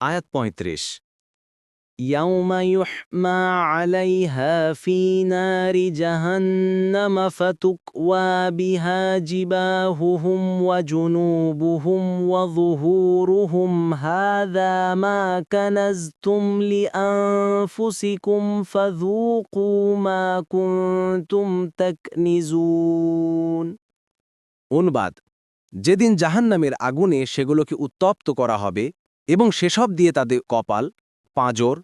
আয়াত ৩৫। يوم يحمى عليها في نار جهنم فتكوى بها جباههم وجنوبهم وظهورهم هذا ما كنزتم لأنفسكم فذوقوا ما كنتم تكنزون অনুবাদ: যেদিন জাহান্নামের আগুনে সেগুলোকে উত্তপ্ত করা হবে এবং সেসব দিয়ে তাদের কপাল, পাঁজর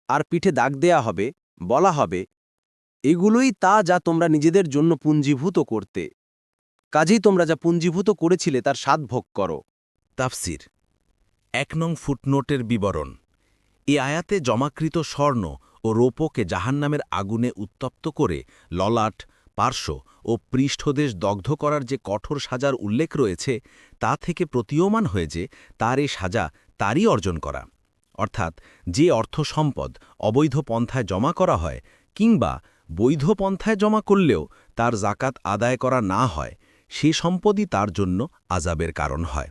আর পিঠে দাগ দেয়া হবে, বলা হবে, এগুলোই তা যা তোমরা নিজেদের জন্য পুঞ্জীভূত করতে। কাজেই তোমরা যা পুঞ্জীভূত করেছিলে তার স্বাদ ভোগ করো। তাফসির ১ নং ফুটনোটের বিবরণ। এ আয়াতে জমাকৃত স্বর্ণ ও রৌপ্যকে জাহান্নামের আগুনে উত্তপ্ত করে ললাট, পার্শ্ব ও পৃষ্ঠদেশ দগ্ধ করার যে কঠোর সাজার উল্লেখ রয়েছে তা থেকে প্রতীয়মান হয়ে যে তার এ সাজা তারই অর্জন করা, অর্থাৎ যে অর্থ সম্পদ অবৈধ পন্থায় জমা করা হয় কিংবা বৈধ পন্থায় জমা করলেও তার জাকাত আদায় করা না হয়, সে সম্পদই তার জন্য আযাবের কারণ হয়।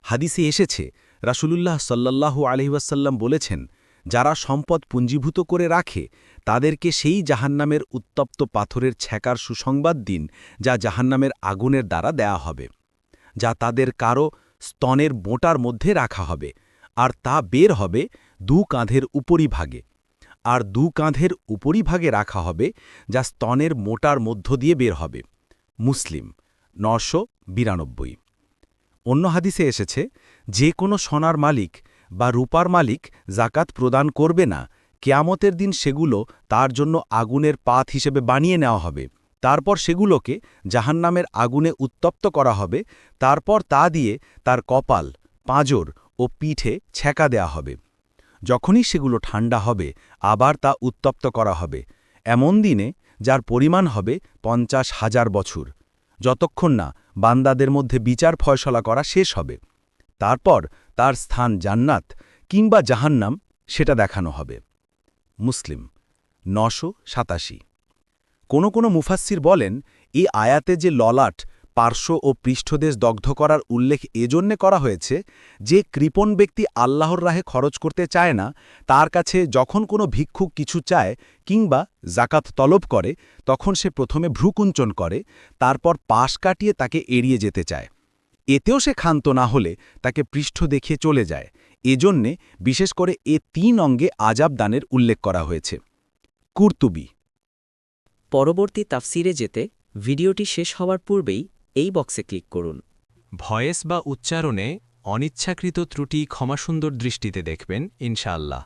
হাদিসে এসেছে, রাসূলুল্লাহ সাল্লাল্লাহু আলাইহি ওয়াসাল্লাম বলেছেন, যারা সম্পদ পুঞ্জীভূত করে রাখে তাদেরকে সেই জাহান্নামের উত্তপ্ত পাথরের ছ্যাঁকার সুসংবাদ দিন যা জাহান্নামের আগুনের দ্বারা দেয়া হবে, যা তাদের কারো স্তনের বোঁটার মধ্যে রাখা হবে, আর তা বের হবে দু কাঁধের উপরিভাগে, আর দু কাঁধের উপরিভাগে রাখা হবে যা স্তনের মোটার মধ্য দিয়ে বের হবে। মুসলিম ৯৯২। অন্য হাদিসে এসেছে, যে কোনো সোনার মালিক বা রূপার মালিক জাকাত প্রদান করবে না, কিয়ামতের দিন সেগুলো তার জন্য আগুনের পাত হিসেবে বানিয়ে নেওয়া হবে, তারপর সেগুলোকে জাহান্নামের আগুনে উত্তপ্ত করা হবে, তারপর তা দিয়ে তার কপাল, পাঁজর ও পিঠে ছ্যাঁকা দেয়া হবে। যখনই সেগুলো ঠান্ডা হবে আবার তা উত্তপ্ত করা হবে, এমন দিনে যার পরিমাণ হবে ৫০,০০০ বছর, যতক্ষণ না বান্দাদের মধ্যে বিচার ফয়সলা করা শেষ হবে। তারপর তার স্থান জান্নাত কিংবা জাহান্নাম সেটা দেখানো হবে। মুসলিম ৯৮৭। কোনো মুফাসসির বলেন, এই আয়াতে যে ললাট, পার্শ্ব ও পৃষ্ঠদেশ দগ্ধ করার উল্লেখ এজন্যে করা হয়েছে যে কৃপণ ব্যক্তি আল্লাহর রাহে খরচ করতে চায় না, তার কাছে যখন কোনো ভিক্ষুক কিছু চায় কিংবা জাকাত তলব করে তখন সে প্রথমে ভ্রুকুঞ্চন করে, তারপর পাশ কাটিয়ে তাকে এড়িয়ে যেতে চায়। এতেও সে ক্ষান্ত না হলে তাকে পৃষ্ঠ দেখিয়ে চলে যায়। এজন্যে বিশেষ করে এ ৩ অঙ্গে আযাব দানের উল্লেখ করা হয়েছে। কুরতুবী। পরবর্তী তাফসিরে যেতে ভিডিওটি শেষ হওয়ার পূর্বেই এই বক্সে ক্লিক করুন। ভয়েস বা উচ্চারণে অনিচ্ছাকৃত ত্রুটি ক্ষমাসুন্দর দৃষ্টিতে দেখবেন ইনশাআল্লাহ।